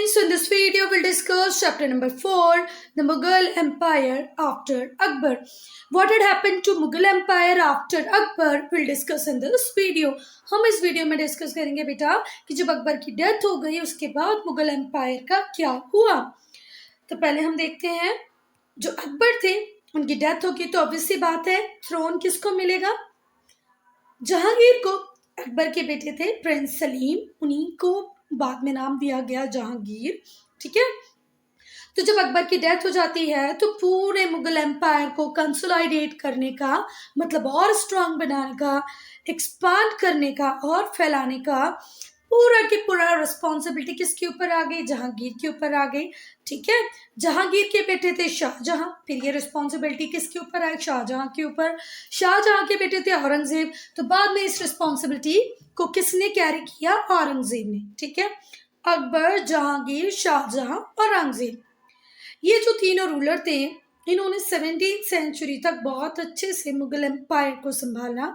So in this video we'll discuss chapter number 4, the Mughal Empire after Akbar. What had happened to Mughal Empire after Akbar we'll discuss in this video. हम इस video में discuss करेंगे बेटा कि जब अकबर की death हो गई उसके बाद मुगल एम्पायर का क्या हुआ। तो पहले हम देखते हैं, जो अकबर थे उनकी डेथ होगी तो ऑब्वियस सी बात है थ्रोन किसको मिलेगा, जहांगीर को। अकबर के बेटे थे प्रिंस सलीम, उन्हीं को बाद में नाम दिया गया जहांगीर। ठीक है, तो जब अकबर की डेथ हो जाती है तो पूरे मुगल एम्पायर को कंसोलिडेट करने का मतलब और स्ट्रांग बनाने का, एक्सपांड करने का और फैलाने का पूरा की पूरा रिस्पॉन्सिबिलिटी किसके ऊपर आ गई, जहांगीर के ऊपर आ गई। ठीक है, जहांगीर के बेटे थे शाहजहां, फिर ये रिस्पॉन्सिबिलिटी किसके ऊपर आई, शाहजहां के ऊपर। शाहजहां के बेटे थे औरंगजेब, तो बाद में इस रिस्पॉन्सिबिलिटी को किसने कैरी किया, औरंगजेब ने। ठीक है, अकबर, जहांगीर, शाहजहां, औरंगजेब, ये जो तीनों रूलर थे इन्होंने 17वीं सेंचुरी तक बहुत अच्छे से मुगल एम्पायर को संभाला।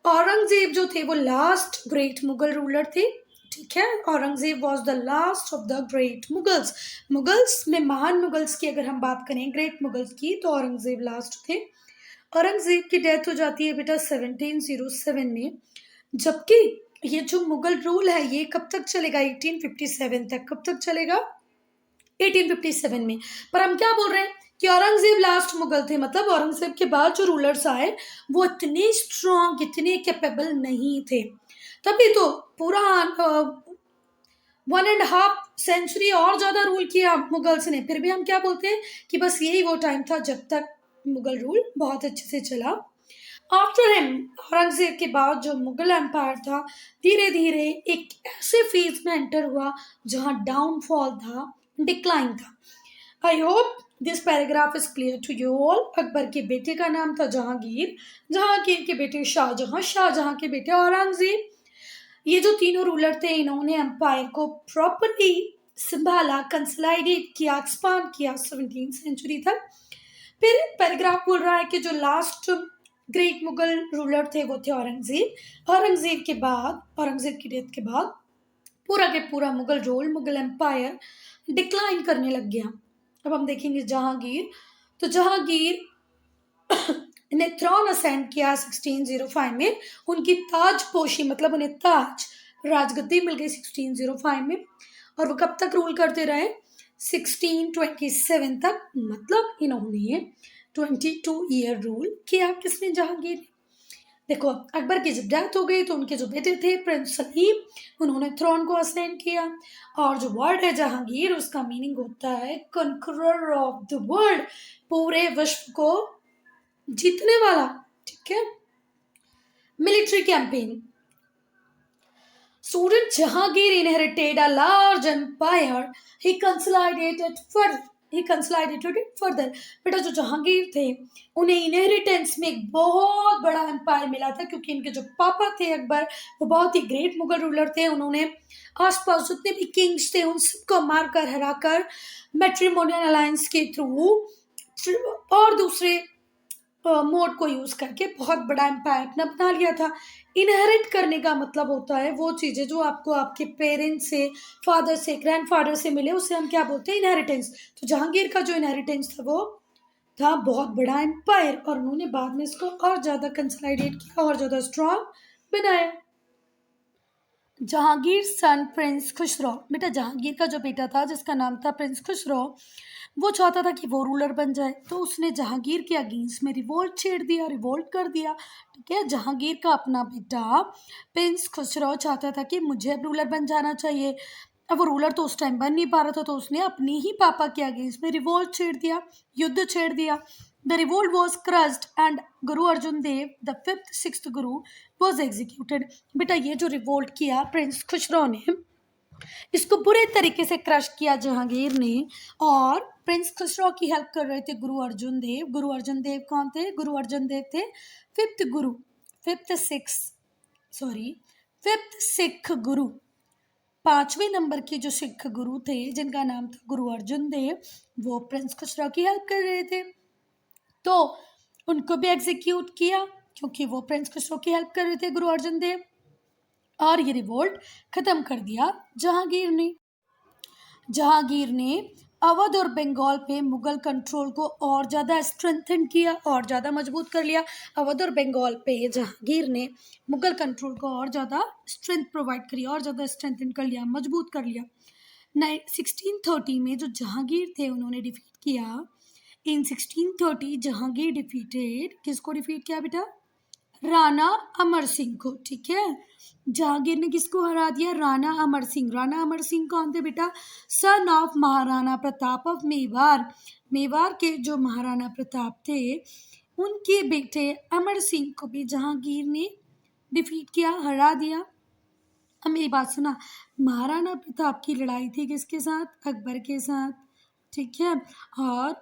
औरंगजेब जो थे वो लास्ट ग्रेट मुगल रूलर थे। ठीक है, Aurangzeb was the last of the great Mughals. Mughals में महान मुगल्स की अगर हम बात करें, ग्रेट मुगल्स की, तो औरंगजेब लास्ट थे। औरंगजेब की डेथ हो जाती है बेटा 1707 में, जबकि ये जो मुगल रूल है ये कब तक चलेगा, 1857 तक। कब तक चलेगा, 1857 में। पर हम क्या बोल रहे हैं कि औरंगजेब लास्ट मुगल थे, मतलब औरंगजेब के बाद जो रूलर्स आए वो इतने स्ट्रॉन्ग, इतने कैपेबल नहीं थे। तभी तो पूरा 1.5 सेंचुरी और ज्यादा रूल किया मुगल्स ने। फिर भी हम क्या बोलते हैं कि बस यही वो टाइम था जब तक मुगल रूल बहुत अच्छे से चला। आफ्टर हिम, औरंगजेब के बाद जो मुगल एम्पायर था धीरे धीरे एक ऐसे फेज में एंटर हुआ जहां डाउनफॉल था, डिक्लाइन था। I hope this paragraph is clear to you all. Akbar के बेटे का नाम था जहांगीर, जहांगीर के बेटे शाहजहां, शाहजहां के बेटे औरंगजेब। ये जो तीनों रूलर थे इन्होंने एम्पायर को प्रॉपर्ली संभाला, कंसोलिडेट किया, एक्सपांड किया 17वीं सेंचुरी तक। फिर पैराग्राफ बोल रहा है कि जो लास्ट ग्रेट मुगल रूलर थे वो थे औरंगजेब। औरंगजेब के बाद, औरंगजेब की डेथ के बाद पूरा के पूरा Mughal rule, Mughal empire decline करने लग गया। अब हम देखेंगे जहांगीर। तो जहांगीर ने थ्रोन असेंड किया 1605 में, उनकी ताजपोशी मतलब उन्हें ताज, राजगद्दी मिल गई 1605 में। और वो कब तक रूल करते रहे, 1627 तक, मतलब इन्होंने 22 ईयर रूल किया। किसने, जहांगीर ने। देखो, अकबर की जब डेथ हो गई तो उनके जो बेटे थे प्रिंस सलीम, उन्होंने थ्रोन को असेंड किया। और जो वर्ड है जहांगीर, उसका मीनिंग होता है कॉन्करर ऑफ द वर्ल्ड, पूरे विश्व को जीतने वाला। ठीक है, military campaign. Student Jahangir inherited a large empire. He consolidated it further. बेटा जो जहांगीर थे उन्हें इनहेरिटेंस में एक बहुत बड़ा एम्पायर मिला था, क्योंकि इनके जो पापा थे अकबर वो बहुत ही ग्रेट मुगल रूलर थे। उन्होंने आसपास जितने भी किंग्स थे उन सबको मारकर, हराकर, मैट्रिमोनियल अलायंस के थ्रू और दूसरे मोड को यूज करके बहुत बड़ा एम्पायर अपना बना लिया था। इनहेरिट करने का मतलब होता है वो चीजें जो आपको आपके पेरेंट्स से, फादर से, ग्रैंडफादर से मिले, उसे हम क्या बोलते हैं, इनहेरिटेंस। तो जहांगीर का जो इनहेरिटेंस था वो था बहुत बड़ा एम्पायर, और उन्होंने बाद में इसको और ज्यादा कंसोलिडेट किया और ज्यादा स्ट्रॉन्ग बनाया। जहांगीर सन प्रिंस खुसरो। बेटा जहांगीर का जो बेटा था जिसका नाम था प्रिंस खुसरो, वो चाहता था कि वो रूलर बन जाए, तो उसने जहांगीर के अगेंस्ट में रिवोल्ट छेड़ दिया, रिवोल्ट कर दिया। ठीक है, जहांगीर का अपना बेटा प्रिंस खुसरो चाहता था कि मुझे अब रूलर बन जाना चाहिए। अब वो रूलर तो उस टाइम बन नहीं पा रहा था, तो उसने अपने ही पापा के अगेंस्ट में रिवोल्ट छेड़ दिया, युद्ध छेड़ दिया। The revolt was crossed and Guru Arjun Dev, the 5th 6th Guru, was executed. बेटा ये जो रिवोल्ट किया प्रिंस खुसरो ने, इसको बुरे तरीके से क्रश किया जहांगीर ने, और प्रिंस खुसरो की हेल्प कर रहे थे गुरु अर्जुन देव। गुरु अर्जुन देव कौन थे, गुरु अर्जुन देव थे 5th गुरु, 5th सिख गुरु, 5वें नंबर के जो सिख गुरु थे जिनका नाम था गुरु अर्जुन देव, वो प्रिंस खुसरो की हेल्प कर रहे थे। तो उनको भी एग्जीक्यूट किया क्योंकि वो प्रिंस खुसरो की हेल्प कर रहे थे गुरु अर्जुन देव, और ये रिवोल्ट खत्म कर दिया जहांगीर ने। जहांगीर ने अवध और बंगाल पे मुगल कंट्रोल को और ज़्यादा स्ट्रेंथन किया, और ज़्यादा मजबूत कर लिया। अवध और बंगाल पे जहांगीर ने मुगल कंट्रोल को और ज़्यादा स्ट्रेंथ प्रोवाइड करी, और ज़्यादा स्ट्रेंथन कर लिया, मजबूत कर लिया। 1630 में जो जहांगीर थे उन्होंने डिफीट किया। इन 1630 जहांगीर डिफीटेड, किसको डिफीट किया बेटा? राणा अमर सिंह को। ठीक है, जहांगीर ने किसको हरा दिया? राणा अमर सिंह। राणा अमर सिंह कौन थे बेटा? Son of Maharana Pratap of Mewar. Mewar के जो महाराणा प्रताप थे उनके बेटे अमर सिंह को भी जहांगीर ने डिफीट किया, हरा दिया। अब मेरी बात सुना, महाराणा प्रताप की लड़ाई थी किसके साथ? अकबर के साथ। ठीक है, और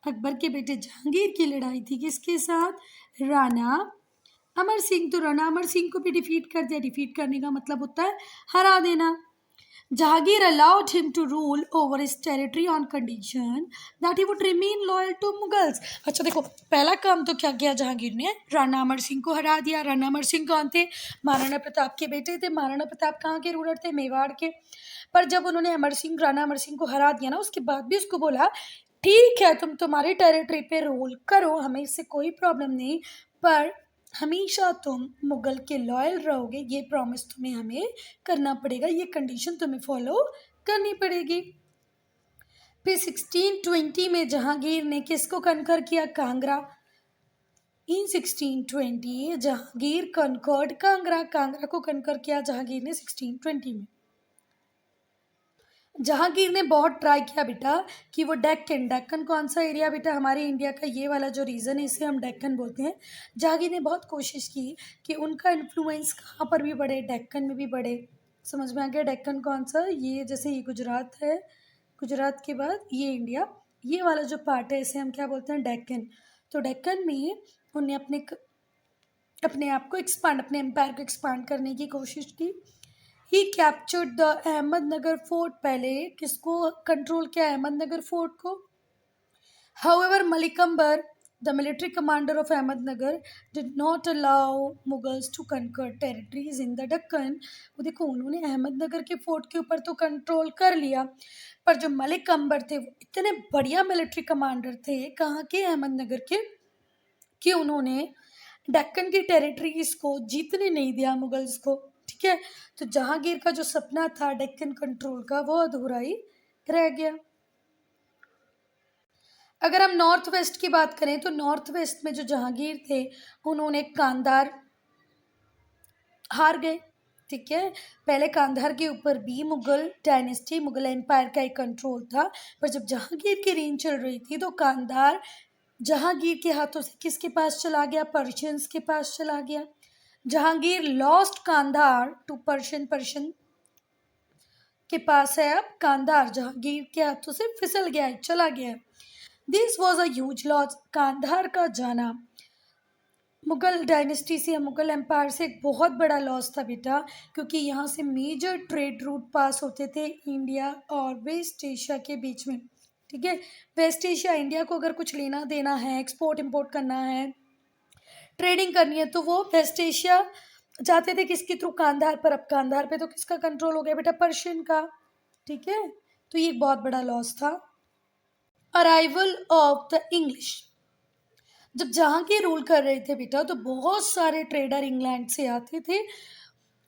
अकबर के बेटे जहांगीर की लड़ाई थी किसके साथ? राणा अमर सिंह। तो राणा अमर सिंह को भी डिफीट कर दिया। डिफीट करने का मतलब होता है हरा देना। Jahangir allowed him to rule over his territory on condition that he would remain loyal to Mughals. अच्छा देखो, पहला काम तो क्या किया जहांगीर ने? राणा अमर सिंह को हरा दिया। राणा अमर सिंह कौन थे? महाराणा प्रताप के बेटे थे। महाराणा प्रताप कहाँ के रूलर थे? मेवाड़ के। पर जब उन्होंने राणा अमर सिंह को हरा दिया ना, उसके बाद भी उसको बोला ठीक है तुम तुम्हारी टेरिटरी पे रूल करो, हमें इससे कोई प्रॉब्लम नहीं, पर हमेशा तुम मुगल के लॉयल रहोगे, ये प्रॉमिस तुम्हें हमें करना पड़ेगा, ये कंडीशन तुम्हें फॉलो करनी पड़ेगी। फिर 1620 में जहांगीर ने किसको कनकर किया? कांगड़ा। इन 1620 जहांगीर कनकर्ड कांगड़ा। कांगड़ा को कनकर किया जहांगीर ने 1620 में। जहांगीर ने बहुत ट्राई किया बेटा कि वो डेक्कन, डेक्कन कौन सा एरिया बेटा? हमारे इंडिया का ये वाला जो रीजन है इसे हम डेक्कन बोलते हैं। जहांगीर ने बहुत कोशिश की कि उनका इन्फ्लुएंस कहाँ पर भी बढ़े, डेक्कन में भी बढ़े। समझ में आ गया? डेक्कन कौन सा? ये जैसे ये गुजरात है, गुजरात के बाद ये इंडिया, ये वाला जो पार्ट है इसे हम क्या बोलते हैं? डेक्कन। तो डेक्कन में उन्हें अपने आप को एक्सपांड, अपने एम्पायर को एक्सपांड करने की कोशिश की। He captured the Ahmadnagar fort. पहले किसको कंट्रोल किया? अहमदनगर फोर्ट को। However Malik Ambar, the military commander of Ahmadnagar, did not allow Mughals to conquer territories in the Deccan. वो देखो, उन्होंने अहमदनगर के फोर्ट के ऊपर तो कंट्रोल कर लिया, पर जो मलिक अंबर थे वो इतने बढ़िया मिलिट्री कमांडर थे, कहाँ के? अहमदनगर के, कि उन्होंने दक्कन की टेरिटरीज को जीतने नहीं दिया मुगल्स को। ठीक है, तो जहांगीर का जो सपना था डेक्कन कंट्रोल का वो अधूरा ही रह गया। अगर हम नॉर्थ वेस्ट की बात करें तो नॉर्थ वेस्ट में जो जहांगीर थे उन्होंने कांधार हार गए। ठीक है, पहले कांधार के ऊपर भी मुगल डायनेस्टी, मुगल एम्पायर का एक कंट्रोल था, पर जब जहांगीर की रेंज चल रही थी तो कांधार जहांगीर के हाथों से किसके पास चला गया? पर्शियंस के पास चला गया। Jahangir lost Kandahar to Persian. Persian के पास है अब कांधार, जहांगीर के हाथों से फिसल गया है, चला गया है। This was a huge loss. Kandahar का जाना मुगल डायनेस्टी से, मुगल एम्पायर से एक बहुत बड़ा लॉस था बेटा, क्योंकि यहाँ से मेजर ट्रेड रूट पास होते थे इंडिया और वेस्ट एशिया के बीच में। ठीक है, वेस्ट एशिया, इंडिया को अगर कुछ लेना देना है, एक्सपोर्ट इम्पोर्ट करना है, ट्रेडिंग करनी है, तो वो वेस्ट एशिया जाते थे किसके थ्रू? कांधार पर। अब कांधार पे तो किसका कंट्रोल हो गया बेटा? पर्शियन का। ठीक है, तो ये एक बहुत बड़ा लॉस था। Arrival of the English. जब जहांगीर रूल कर रहे थे बेटा तो बहुत सारे ट्रेडर इंग्लैंड से आते थे,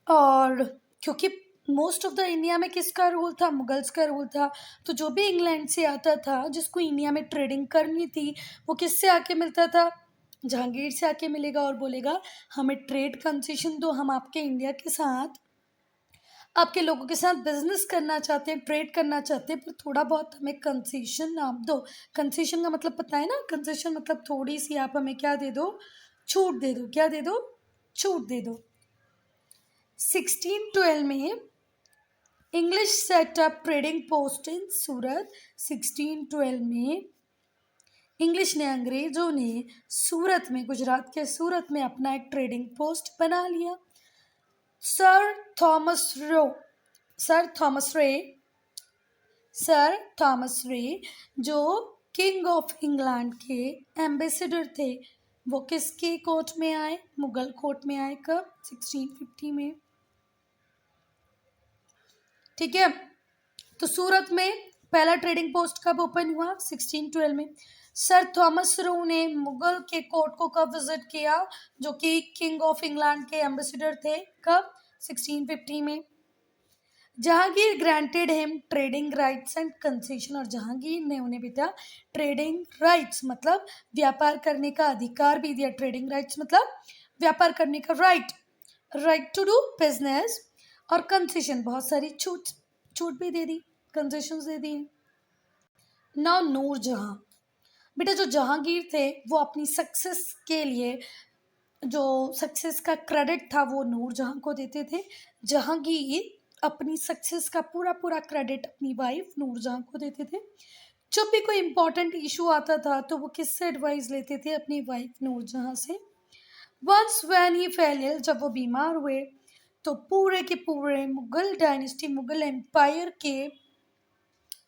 और क्योंकि मोस्ट ऑफ द इंडिया में किसका रूल था? मुगल्स का रूल था। तो जो भी इंग्लैंड से आता था जिसको इंडिया में ट्रेडिंग करनी थी वो किससे आके मिलता था? जहांगीर से आके मिलेगा और बोलेगा हमें ट्रेड कंसेशन दो, हम आपके इंडिया के साथ, आपके लोगों के साथ बिजनेस करना चाहते हैं, ट्रेड करना चाहते हैं, पर थोड़ा बहुत हमें कंसेशन आप दो। कंसेशन का मतलब पता है ना? कंसेशन मतलब थोड़ी सी आप हमें क्या दे दो? छूट दे दो। क्या दे दो? छूट दे दो। 1612 में English setup trading post in Surat. 1612 में इंग्लिश ने, अंग्रेजों ने सूरत में, गुजरात के सूरत में अपना एक ट्रेडिंग पोस्ट बना लिया। Sir Thomas Roe, sir Thomas रे, सर थॉमस रे जो किंग ऑफ इंग्लैंड के एम्बेसडर थे, वो किसके कोर्ट में आए? मुगल कोर्ट में आए। कब? 1650 में। ठीक है, तो सूरत में पहला ट्रेडिंग पोस्ट कब ओपन हुआ? 1612 में। सर थॉमस रो ने मुगल के कोर्ट को कब विजिट किया, जो कि किंग ऑफ इंग्लैंड के एम्बेसडर थे? कब? 1650 में। Jahangir granted him trading rights and concession, और जहांगीर ने उन्हें बेटा ट्रेडिंग राइट्स मतलब व्यापार करने का अधिकार भी दिया। ट्रेडिंग राइट्स मतलब व्यापार करने का right, right to do business, और कंसेशन बहुत सारी छूट भी दे दी, कंसेशंस दे दिए। नाउ नूरजहां, बेटा जो जहांगीर थे वो अपनी सक्सेस के लिए जो सक्सेस का क्रेडिट था वो नूरजहां को देते थे। जहांगीर अपनी सक्सेस का पूरा पूरा क्रेडिट अपनी वाइफ नूरजहां को देते थे। जब भी कोई इंपॉर्टेंट इशू आता था तो वो किससे एडवाइस लेते थे? अपनी वाइफ नूरजहां से। Once when he fell ill, जब वो बीमार हुए तो पूरे के पूरे मुगल डायनेस्टी, मुगल एम्पायर के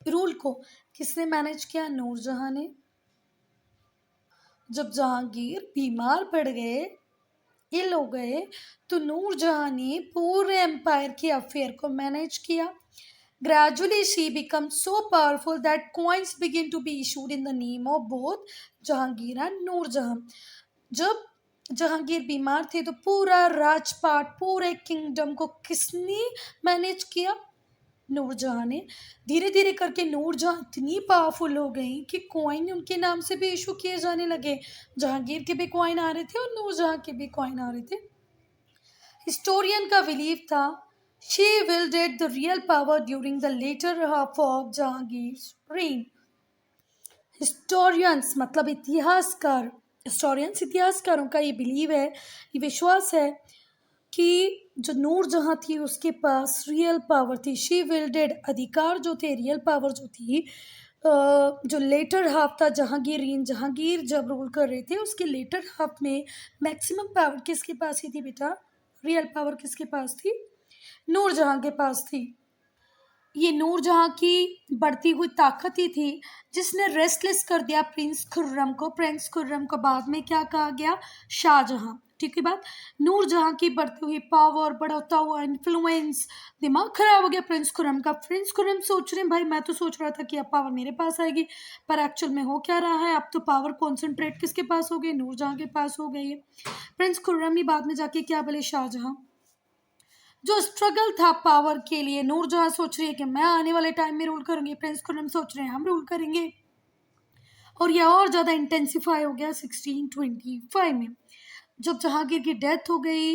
रूल को किसने मैनेज किया? नूरजहां ने। जब जहांगीर बीमार पड़ गए, इल हो गए, तो नूरजहां ने पूरे एम्पायर के अफेयर को मैनेज किया। Gradually she becomes so powerful that coins begin to be issued in the name of both Jahangir and Nur Jahan. जब जहांगीर बीमार थे तो पूरा राजपाट, पूरे किंगडम को किसने मैनेज किया? नूरजहां ने। धीरे धीरे करके नूरजहां इतनी पावरफुल हो गई कि कॉइन उनके नाम से भी इशू किए जाने लगे। जहांगीर के भी कॉइन आ रहे थे और नूरजहां के भी कॉइन आ रहे थे। हिस्टोरियन का बिलीव था she wielded the real power during the later half of Jahangir's reign. Historians मतलब इतिहासकार, हिस्टोरियंस इतिहासकारों का ये बिलीव है, ये विश्वास है कि जो नूरजहां थी उसके पास रियल पावर थी। शी विल्डेड अधिकार जो थे, रियल पावर जो थी, जो लेटर हाफ था जहांगीर जब रूल कर रहे थे उसके लेटर हाफ में मैक्सिमम पावर किसके पास ही थी बेटा? रियल पावर किसके पास थी? नूरजहां के पास थी। ये नूरजहां की बढ़ती हुई ताकत ही थी जिसने रेस्टलेस कर दिया प्रिंस खुर्रम को। प्रिंस खुर्रम को बाद में क्या कहा गया? शाहजहां। ठीक है बात। नूरजहां की बढ़ती हुई पावर, बढ़ता हुआ इन्फ्लुएंस, दिमाग खराब हो गया प्रिंस खुर्रम का। प्रिंस खुर्रम सोच रहे हैं भाई मैं तो सोच रहा था कि अब पावर मेरे पास आएगी, पर एक्चुअल में हो क्या रहा है? अब तो पावर कॉन्सेंट्रेट किसके पास हो गई? नूरजहां के पास हो गई है। प्रिंस खुर्रम ही बाद में जाके क्या बोले? शाहजहां। जो स्ट्रगल था पावर के लिए, नूरजहां सोच रही है कि मैं आने वाले टाइम में रूल करूंगी, प्रिंस खुर्रम सोच रहे हैं हम रूल करेंगे, और यह और ज़्यादा इंटेंसिफाई हो गया 1625 में। जब जहांगीर की डेथ हो गई,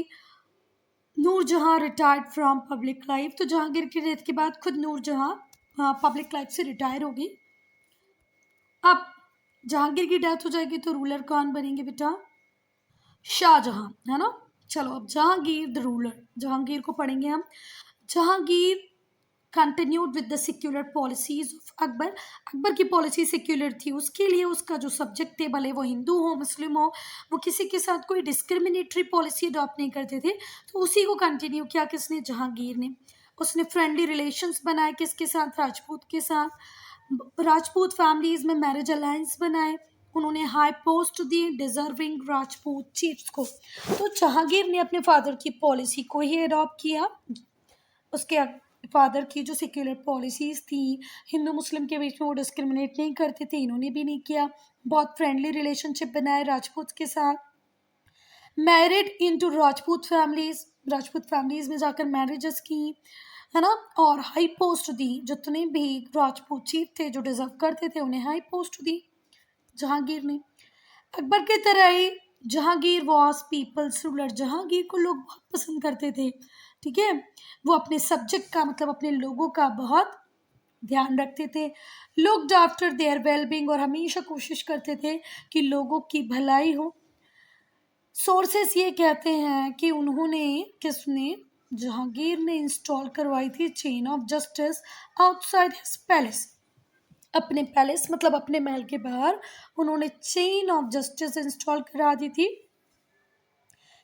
Nur Jahan retired from public life. तो जहांगीर की डेथ के बाद खुद नूरजहां पब्लिक लाइफ से रिटायर हो गई। अब जहांगीर की डेथ हो जाएगी तो रूलर कौन बनेंगे बेटा? शाहजहां, है ना। चलो अब जहांगीर द रूलर, जहांगीर को पढ़ेंगे हम। Jahangir continued with the secular policies of Akbar. Akbar की पॉलिसी सेक्युलर थी, उसके लिए उसका जो सब्जेक्ट टेबल है वो हिंदू हो मुस्लिम हो, वो किसी के साथ कोई डिस्क्रिमिनेटरी पॉलिसी अडॉप्ट नहीं करते थे। तो उसी को कंटिन्यू किया किसने? जहांगीर ने। उसने फ्रेंडली रिलेशंस बनाए किसके साथ? राजपूत के साथ। राजपूत फैमिलीज में मैरिज अलायंस बनाए। उन्होंने हाई पोस्ट दी डिजर्विंग राजपूत चीफ्स को। तो जहांगीर ने अपने फादर की पॉलिसी को ही अडॉप्ट किया। उसके फादर की जो सेक्युलर पॉलिसीज़ थी, हिंदू मुस्लिम के बीच में वो डिस्क्रिमिनेट नहीं करते थे, इन्होंने भी नहीं किया। बहुत फ्रेंडली रिलेशनशिप बनाए राजपूत के साथ। मैरिड इनटू राजपूत फैमिलीज में जाकर मैरिजेस की, है ना। और हाई पोस्ट दी, जितने भी राजपूत चीफ थे जो डिजर्व करते थे उन्हें हाई पोस्ट दी जहांगीर ने। अकबर की तरह ही Jahangir was people's ruler. Jahangir को लोग बहुत पसंद करते थे, ठीक है। वो अपने सब्जेक्ट का मतलब अपने लोगों का बहुत ध्यान रखते थे। लुक्ड आफ्टर देयर वेलबींग, और हमेशा कोशिश करते थे कि लोगों की भलाई हो। सोर्सेस ये कहते हैं कि किसने? जहांगीर ने इंस्टॉल करवाई थी chain of justice outside his palace. अपने पैलेस मतलब अपने महल के बाहर उन्होंने चेन ऑफ जस्टिस इंस्टॉल करा दी थी।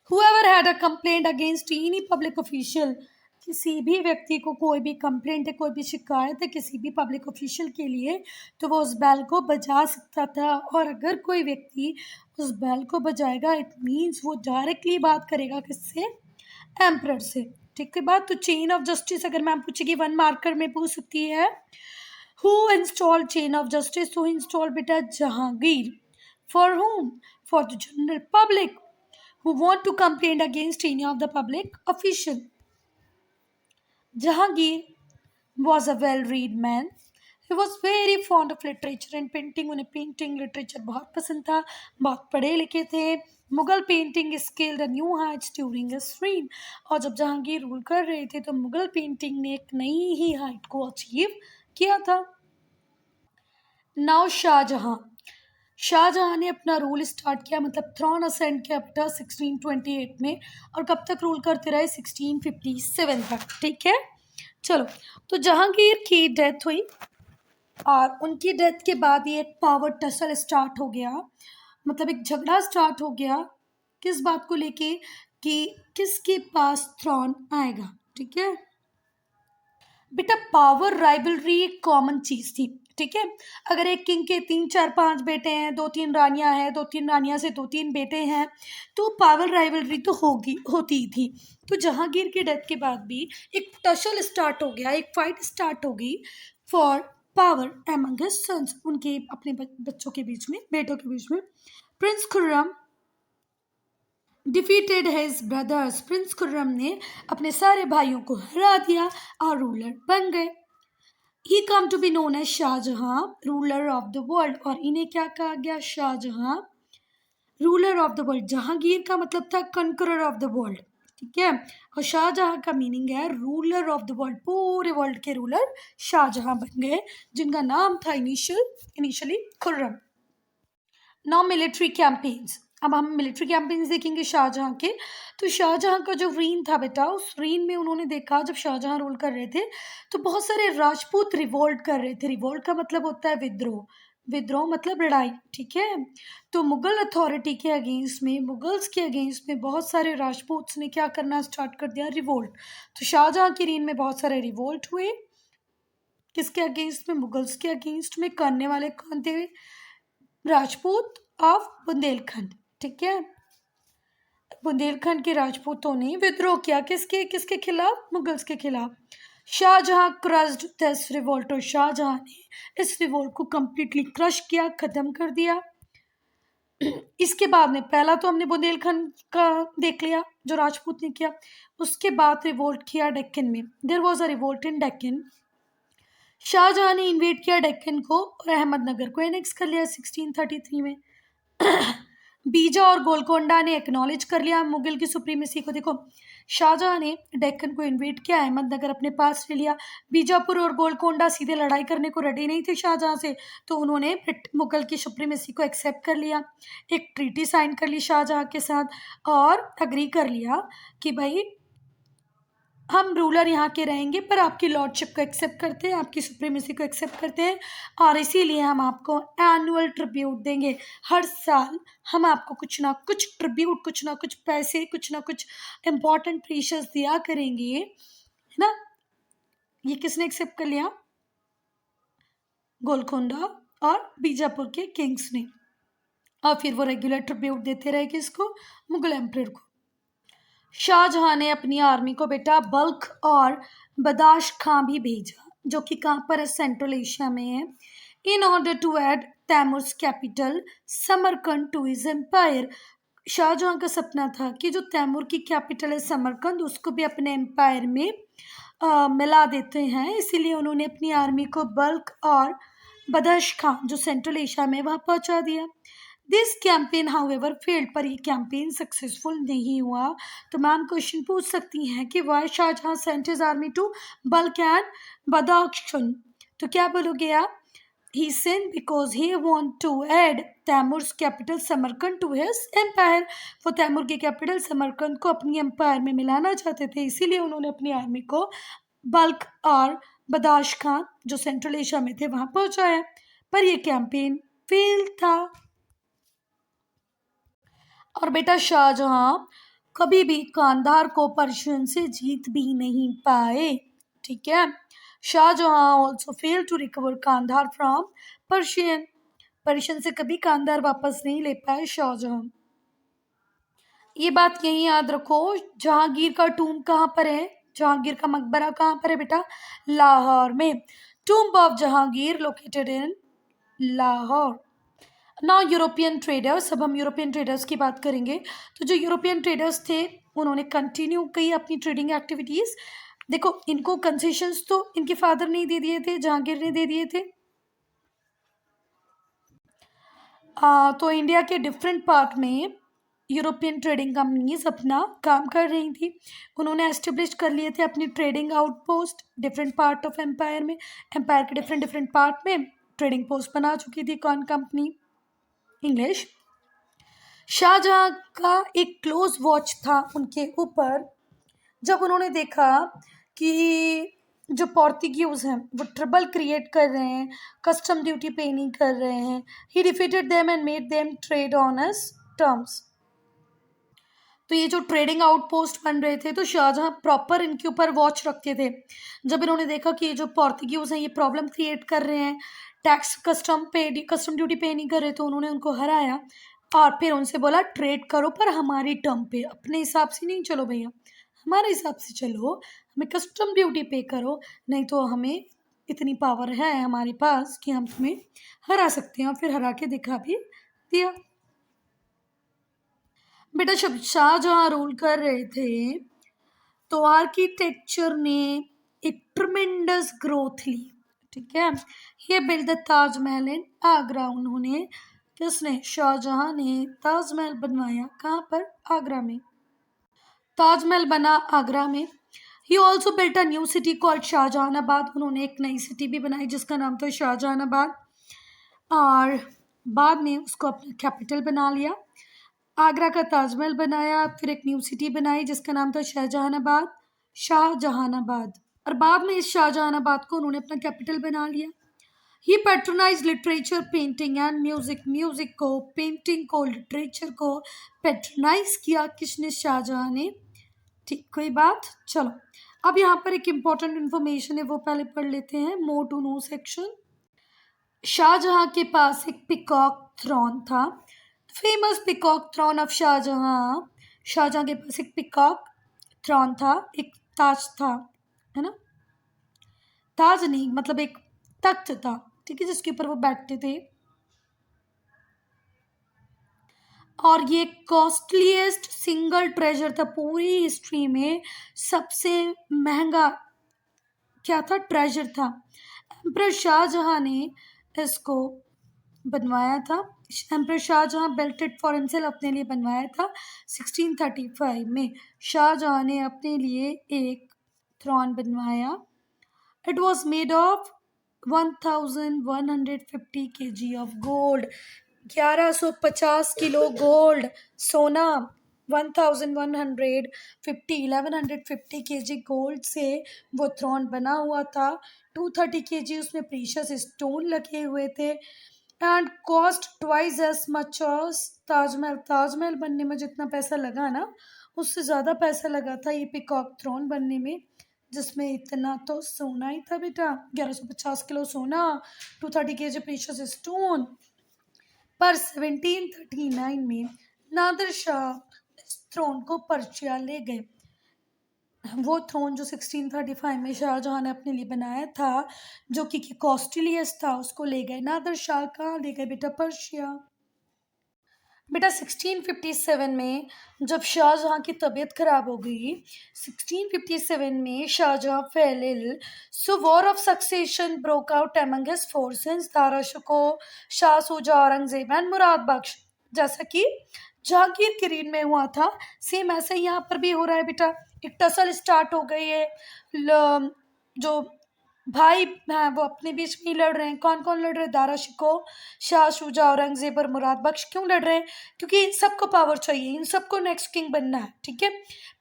Whoever had a complaint against any public official, किसी भी व्यक्ति को कोई भी कंप्लेंट है, कोई भी शिकायत है किसी भी पब्लिक ऑफिशियल के लिए, तो वो उस बेल को बजा सकता था। और अगर कोई व्यक्ति उस बेल को बजाएगा, इट मीन्स वो डायरेक्टली बात करेगा किससे? एम्परर से। ठीक है बात। तो चेन ऑफ जस्टिस अगर मैम पूछेगी 1 मार्कर में पूछ सकती है। Who install chain of justice? तो इंस्टॉल बेटा Jahangir. For whom? For the general public who want to complain against any of the public official. Jahangir was a well-read man. He was very fond of literature and painting. उन्हें painting literature बहुत पसंद था, बहुत पढ़े लिखे थे। Mughal painting scaled the new Heights during his reign। और जब जहांगीर रूल कर रहे थे तो मुगल पेंटिंग ने एक नई ही हाइट को अचीव किया था। नाउ शाहजहां। शाहजहां ने अपना रूल स्टार्ट किया, मतलब थ्रोन असेंड किया बेटा 1628 में, और कब तक रूल करते रहे? 1657 तक। ठीक है चलो, तो जहांगीर की डेथ हुई और उनकी डेथ के बाद ये एक पावर टसल स्टार्ट हो गया, मतलब एक झगड़ा स्टार्ट हो गया। किस बात को लेके? कि किसके पास थ्रोन आएगा। ठीक है बेटा, पावर राइवलरी एक कॉमन चीज थी। ठीक है, अगर एक किंग के 3 4 5 बेटे हैं, 2 3 रानियां हैं, 2 3 रानियां से 2 3 बेटे हैं, तो पावर राइवलरी तो होती थी। तो जहांगीर की डेथ के बाद भी एक टसल स्टार्ट हो गया, एक फाइट स्टार्ट हो गई for power among his sons, उनके अपने बच्चों के बीच में, बेटों के बीच में। Prince Khurram defeated his brothers. Prince Khurram ने अपने सारे भाइयों को हरा दिया और रूलर बन गए। He come to be known as Shah Jahan, ruler of the world. और इन्हें क्या कहा गया? Shah Jahan, ruler of the world. Jahangir का मतलब था कंकरर ऑफ द वर्ल्ड। ठीक है, और शाहजहां का मीनिंग है रूलर ऑफ द वर्ल्ड। पूरे वर्ल्ड के रूलर शाहजहां बन गए, जिनका नाम था initially Khurram. Now military campaigns. अब हम मिलिट्री कैंपेन्स देखेंगे शाहजहां के। तो शाहजहां का जो रीन था बेटा, उस रीन में उन्होंने देखा, जब शाहजहां रूल कर रहे थे तो बहुत सारे राजपूत रिवोल्ट कर रहे थे। रिवोल्ट का मतलब होता है विद्रोह, विद्रोह मतलब लड़ाई। ठीक है, तो मुगल अथॉरिटी के अगेंस्ट में, मुगल्स के अगेंस्ट में बहुत सारे राजपूत्स ने क्या करना स्टार्ट कर दिया? रिवोल्ट। तो शाहजहां की रीन में बहुत सारे रिवोल्ट हुए। किसके अगेंस्ट में? मुगल्स के अगेंस्ट में। करने वाले कौन थे? राजपूत ऑफ बुंदेलखंड। ठीक है, बुंदेलखंड के राजपूतों ने विद्रोह किया, किसके किसके खिलाफ? मुगल्स के खिलाफ। Shah Jahan crushed this revolt. और शाहजहां ने इस रिवोल्ट को कंप्लीटली क्रश किया, खत्म कर दिया। इसके बाद में पहला तो हमने बुंदेलखंड का देख लिया जो राजपूत ने किया, उसके बाद रिवोल्ट किया डेक्कन में। There was a revolt in Deccan. Shah Jahan ने इन्वेड किया डेक्कन को और अहमदनगर को एनेक्स कर लिया 1633 में। बीजा और गोलकोंडा ने एक्नॉलेज कर लिया मुगल की सुप्रीमेसी को। देखो, शाहजहां ने डेक्कन को इन्वेड किया, अहमदनगर अपने पास ले लिया। बीजापुर और गोलकोंडा सीधे लड़ाई करने को रेडी नहीं थे शाहजहां से, तो उन्होंने मुगल की सुप्रीमेसी को एक्सेप्ट कर लिया। एक ट्रीटी साइन कर ली शाहजहां के साथ और अग्री कर लिया कि भाई हम रूलर यहाँ के रहेंगे, पर आपकी लॉर्डशिप को एक्सेप्ट करते हैं, आपकी सुप्रीमेसी को एक्सेप्ट करते हैं, और इसीलिए हम आपको एनुअल ट्रिब्यूट देंगे। हर साल हम आपको कुछ ना कुछ ट्रिब्यूट, कुछ ना कुछ पैसे, कुछ ना कुछ इम्पोर्टेंट प्रीशियस दिया करेंगे, है ना। ये किसने एक्सेप्ट कर लिया? गोलकोंडा और बीजापुर के किंग्स ने। और फिर वो रेगुलर ट्रिब्यूट देते रहे किसको? मुगल एम्परर को। शाहजहां ने अपनी आर्मी को बेटा बल्ख और बदाश खां भी भेजा, जो कि कहाँ पर है? सेंट्रल एशिया में है। In order to add Timur's capital Samarkand to his empire. Shah Jahan का सपना था कि जो तैमूर की कैपिटल है समरकंद, उसको भी अपने एम्पायर में मिला देते हैं। इसीलिए उन्होंने अपनी आर्मी को बल्ख और बदश खां, जो सेंट्रल एशिया में, वहाँ पहुँचा दिया। This campaign however failed. पर ये कैंपेन सक्सेसफुल नहीं हुआ। तो मैम क्वेश्चन पूछ सकती हैं कि why Shah Jahan sent his army to Balkh and Badakhshan. तो क्या बोलोगे आप? He sent because he want to add Timur's capital Samarkand to his empire। वो तैमूर की कैपिटल समरकंद को अपनी एम्पायर में मिलाना चाहते थे, इसीलिए उन्होंने अपनी आर्मी को बल्ख और बदाश खां, जो सेंट्रल एशिया में थे, वहां पहुंचाया। पर यह कैंपेन फेल था। और बेटा शाहजहां कभी भी कांधार को पर्शियन से जीत भी नहीं पाए। ठीक है, Shah Jahan also fail to recover Kandahar from Persian. Persian से कभी कांधार वापस नहीं ले पाए शाहजहां। ये बात यही याद रखो। जहांगीर का टूम कहाँ पर है? जहांगीर का मकबरा कहाँ पर है बेटा? लाहौर में। Tomb of Jahangir located in Lahore. Now European traders, अब हम यूरोपियन ट्रेडर्स की बात करेंगे। तो जो यूरोपियन ट्रेडर्स थे उन्होंने कंटिन्यू की अपनी ट्रेडिंग एक्टिविटीज़। देखो, इनको कंसेशंस तो इनके फादर ने ही दे दिए थे, जहांगीर ने दे दिए थे। तो इंडिया के डिफरेंट पार्ट में यूरोपियन ट्रेडिंग कंपनीज अपना काम कर रही थी। उन्होंने एस्टेब्लिश कर लिए थे अपनी trading outpost different part of empire में। एम्पायर के डिफरेंट डिफरेंट पार्ट में ट्रेडिंग पोस्ट बना चुकी थी कौन कंपनी? इंग्लिश। शाहजहां का एक क्लोज वॉच था उनके ऊपर। जब उन्होंने देखा कि जो पोर्तुगीज हैं वो ट्रबल क्रिएट कर रहे हैं, कस्टम ड्यूटी पे नहीं कर रहे हैं, ही defeated them and made them trade on his terms. तो ये जो ट्रेडिंग आउटपोस्ट बन रहे थे तो शाहजहां प्रॉपर इनके ऊपर वॉच रखते थे। जब इन्होंने देखा कि ये जो पोर्तुगीज हैं ये प्रॉब्लम क्रिएट कर रहे हैं, टैक्स कस्टम ड्यूटी पे नहीं कर रहे, तो उन्होंने उनको हराया और फिर उनसे बोला ट्रेड करो पर हमारी टर्म पे, अपने हिसाब से नहीं चलो भैया, हमारे हिसाब से चलो, हमें कस्टम ड्यूटी पे करो, नहीं तो हमें इतनी पावर है हमारे पास कि हम तुम्हें हरा सकते हैं। और फिर हरा के दिखा भी दिया। बेटा जब शाहजहां रूल कर रहे थे तो आर्किटेक्चर ने एक ट्रमेंडस ग्रोथ ली, ठीक है। ये बिल्ड द ताजमहल इन आगरा। उन्होंने, किसने? शाहजहां ने ताजमहल बनवाया कहाँ पर? आगरा में। ताजमहल बना आगरा में। He also built a new city called Shahjahanabad. उन्होंने एक नई सिटी भी बनाई जिसका नाम था शाहजहानाबाद और बाद में उसको अपना कैपिटल बना लिया। आगरा का ताजमहल बनाया, फिर एक न्यू सिटी बनाई जिसका नाम था शाहजहानाबाद और बाद में इस शाहजहानाबाद को उन्होंने अपना कैपिटल बना लिया। He patronise literature, painting and music. Music को, पेंटिंग को, लिटरेचर को पैट्रोनाइज किया किसने? शाहजहां ने। ठीक, कोई बात। चलो अब यहाँ पर एक इम्पॉर्टेंट इन्फॉर्मेशन है वो पहले पढ़ लेते हैं। More to know section. Shah Jahan के पास एक पिकॉक थ्रोन था। Famous peacock throne of Shah Jahan. Shah Jahan के पास एक पिकॉक थ्रोन था, एक ताज था, है ना? ताज नहीं, मतलब एक तख्त था, ठीक है, जिसके ऊपर वो बैठते थे। और ये कॉस्टलीस्ट सिंगल ट्रेजर था पूरी हिस्ट्री में, सबसे महंगा क्या था? ट्रेजर था। एम्परर शाहजहां ने इसको बनवाया था। Emperor Shah Jahan built it for himself, अपने लिए बनवाया था। 1635 में शाहजहां ने अपने लिए एक थ्रोन बनवाया। It was made of 1150 kg of gold. 1150 kilo gold, सोना। 1150 kg गोल्ड से वो थ्रोन बना हुआ था। 230 kg उसमें प्रीशियस स्टोन लगे हुए थे and cost twice as much as Taj Mahal. Taj Mahal बनने में जितना पैसा लगा ना, उससे ज़्यादा पैसा लगा था ये पिकॉक थ्रोन बनने में, जिसमें इतना तो सोना ही था बेटा। 1150 किलो सोना, 230 kg प्रीशियस स्टोन। पर 1739 में नादिर शाह इस थ्रोन को पर्शिया ले गए। वो थ्रोन जो 1635 में शाहजहां ने अपने लिए बनाया था, जो कि कॉस्टलीस्ट था, उसको ले गए नादिर शाह। कहाँ ले गए बेटा? पर्शिया। बेटा 1657 में जब शाहजहां की तबीयत खराब हो गई, 1657 में Shah Jahan fell ill, so war of succession broke out among his forces. Dara Shikoh, Shah Shuja, Aurangzeb and मुराद बख्श। जैसा कि जहांगीर के रीन में हुआ था, सेम ऐसे ही यहाँ पर भी हो रहा है बेटा। एक टसल स्टार्ट हो गई है। जो भाई हैं वो अपने बीच में ही लड़ रहे हैं। कौन कौन लड़ रहे हैं? दारा शिको, शाह शुजा, औरंगजेब और मुराद बख्श। क्यों लड़ रहे हैं? क्योंकि इन सबको पावर चाहिए, इन सबको नेक्स्ट किंग बनना है, ठीक है।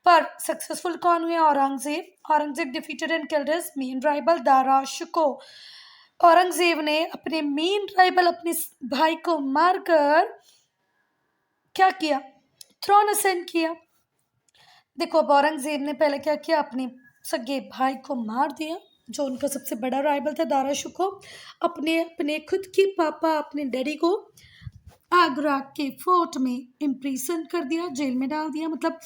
पर सक्सेसफुल कौन हुए? Aurangzeb. Aurangzeb defeated and killed his main rival Dara Shikoh. Aurangzeb ने अपने मेन राइवल, अपने भाई को मारकर क्या किया? थ्रोन असेंड किया। देखो अब औरंगजेब ने पहले क्या किया? अपने सगे भाई को मार दिया, जो उनका सबसे बड़ा राइवल था दारा शिको। अपने अपने खुद के पापा, अपने डैडी को आगरा के फोर्ट में इम्प्रिसन कर दिया, जेल में डाल दिया। मतलब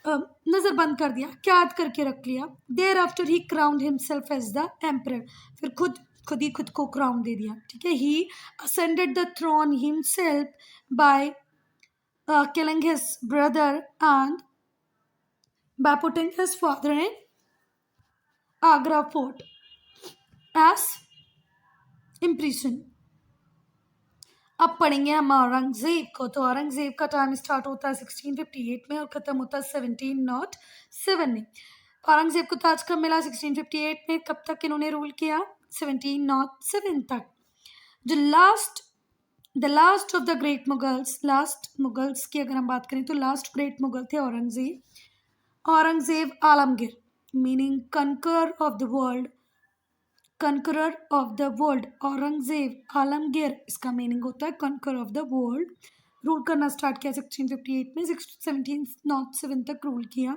नज़रबंद कर दिया, कैद करके रख लिया। Thereafter he crowned himself as the emperor, फिर खुद ही खुद को क्राउन दे दिया, ठीक है। He ascended the throne himself by killing his brother and by putting his father in Agra fort as imprison। अब पढ़ेंगे हम औरंगजेब को। तो औरंगजेब का टाइम स्टार्ट होता है 1658 में और ख़त्म होता है 1707 में। औरंगजेब को ताज कब मिला? 1658 में। कब तक इन्होंने रूल किया? 1707 तक। जो the last of the great Mughals, last Mughals की अगर हम बात करें तो लास्ट ग्रेट मुगल थे Aurangzeb Alamgir, meaning conqueror of the world, conqueror of the world. Aurangzeb Alamgir, इसका मीनिंग होता है conqueror of the world. Rule करना स्टार्ट किया 1658 में, 1707 तक रूल किया।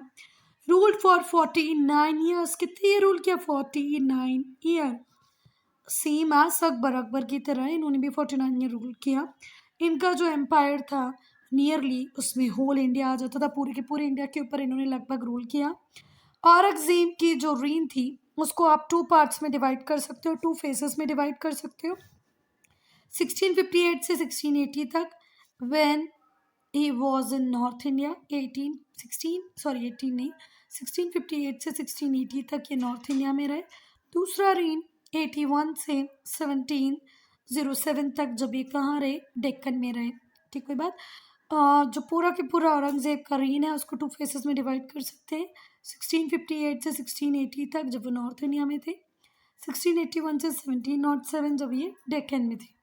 Rule for 49 years. कितने ईयर रूल किया? 49 ईयर। सेम एज अकबर की तरह इन्होंने भी 49 ईयर रूल किया। इनका जो एम्पायर था नियरली उसमें होल इंडिया आ जाता था, पूरे के पूरे इंडिया के ऊपर इन्होंने लगभग रूल किया। औरंगजेब की जो रीन थी उसको आप 2 पार्ट्स में डिवाइड कर सकते हो, 2 फेजेस में डिवाइड कर सकते हो। 1658 से 1680 तक when he was in north India. 1658 से 1680 तक ये नॉर्थ इंडिया में रहे। दूसरा रीन 81 से 1707 तक जब ये कहाँ रहे? डेक्कन में रहे, ठीक। कोई बात। जो पूरा के पूरा औरंगजेब का रीन है उसको 2 फेसेस में डिवाइड कर सकते हैं। 1658 से 1680 तक जब वो नॉर्थ इंडिया में थे, 1681 से 1707 जब ये डेक्कन में थे।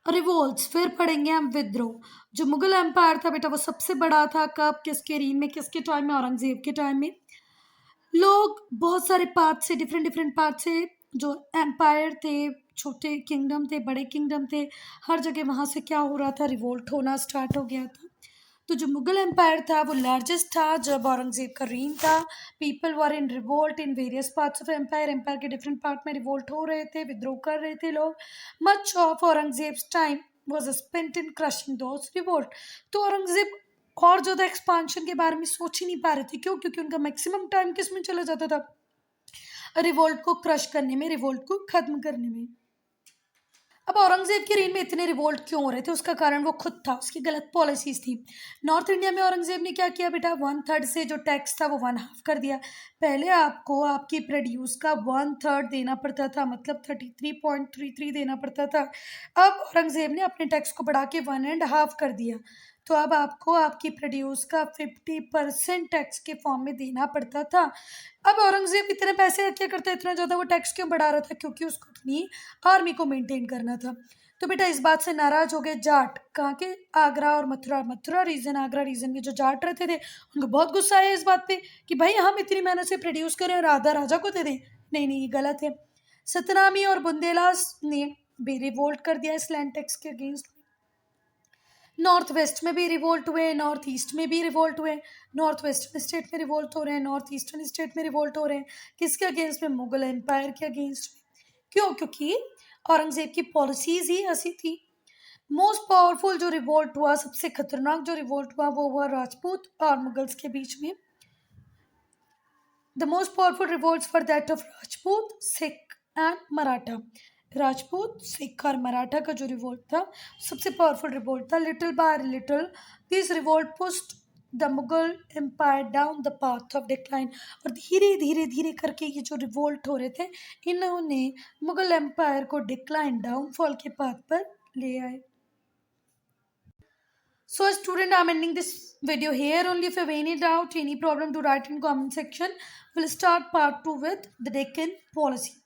रिवोल्ट्स, फिर पढ़ेंगे हम विद्रोह। जो मुगल एम्पायर था बेटा वो सबसे बड़ा था कब? किसके रीन में, किसके टाइम में? औरंगजेब के टाइम में। लोग बहुत सारे पार्ट से, डिफरेंट पार्ट से, जो एम्पायर थे, छोटे किंगडम थे, बड़े किंगडम थे, हर जगह वहाँ से क्या हो रहा था? रिवोल्ट होना स्टार्ट हो गया था। तो जो मुगल एम्पायर था वो लार्जेस्ट था जब औरंगजेब का रीन था। People were in revolt in various parts of empire, empire के डिफरेंट पार्ट में रिवोल्ट हो रहे थे, विद्रोह कर रहे थे लोग। Much of Aurangzeb's time was spent in crushing those revolt. तो औरंगजेब और ज़्यादा एक्सपांशन के बारे में सोच ही नहीं पा रहे थे। क्यों? क्योंकि उनका मैक्सिमम टाइम किस में चला जाता था? रिवोल्ट को क्रश करने में, रिवोल्ट को खत्म करने में। अब औरंगजेब के रीन में इतने रिवोल्ट क्यों हो रहे थे? उसका कारण वो खुद था, उसकी गलत पॉलिसीज थी। नॉर्थ इंडिया में औरंगजेब ने क्या किया बेटा? 1/3 से जो टैक्स था वो 1/2 कर दिया। पहले आपको आपकी प्रोड्यूस का 1/3 देना पड़ता था, मतलब 33.33 देना पड़ता था। अब औरंगजेब ने अपने टैक्स को बढ़ा के 1.5 कर दिया। तो अब आपको आपकी प्रोड्यूस का 50% टैक्स के फॉर्म में देना पड़ता था। अब औरंगजेब इतने पैसे क्या करता है? इतना ज़्यादा वो टैक्स क्यों बढ़ा रहा था? क्योंकि उसको अपनी आर्मी को मेंटेन करना था। तो बेटा इस बात से नाराज हो गए जाट। कहाँ के? आगरा और मथुरा रीजन, आगरा रीजन में जो जाट रहते थे उनको बहुत गुस्सा आया इस बात पे कि भाई हम इतनी मेहनत से प्रोड्यूस करें और आधा राजा को दे दें। नहीं, ये गलत है। सतनामी और बुंदेलास ने भी रिवोल्ट कर दिया इस लैंड टैक्स के अगेंस्ट। नॉर्थ वेस्ट में भी रिवोल्ट हुए, नॉर्थ ईस्ट में भी रिवोल्ट हुए। नॉर्थ वेस्टर्न स्टेट में रिवोल्ट हो रहे हैं, नॉर्थ ईस्टर्न स्टेट में रिवोल्ट हो रहे हैं। किसके अगेंस्ट में? मुगल एम्पायर के अगेंस्ट में। क्यों? क्योंकि औरंगजेब की पॉलिसीज ही ऐसी थी। मोस्ट पावरफुल जो रिवोल्ट हुआ, सबसे खतरनाक जो रिवोल्ट हुआ वो हुआ राजपूत और मुगल्स के बीच में। The most powerful revolts for that of Rajput, Sikh and Maratha. Rajput, Sikh और मराठा का जो रिवोल्ट था सबसे पावरफुल रिवोल्ट था। Little by little this revolt pushed the Mughal empire down the path of decline. और धीरे करके ये जो रिवोल्ट हो रहे थे इन्होंने मुगल एम्पायर को डिक्लाइन, डाउनफॉल के पाथ पर ले आए। So student, I'm ending this video here. Only if you have any doubt, any problem, to write in comment section. We'll start part 2 with the Deccan policy.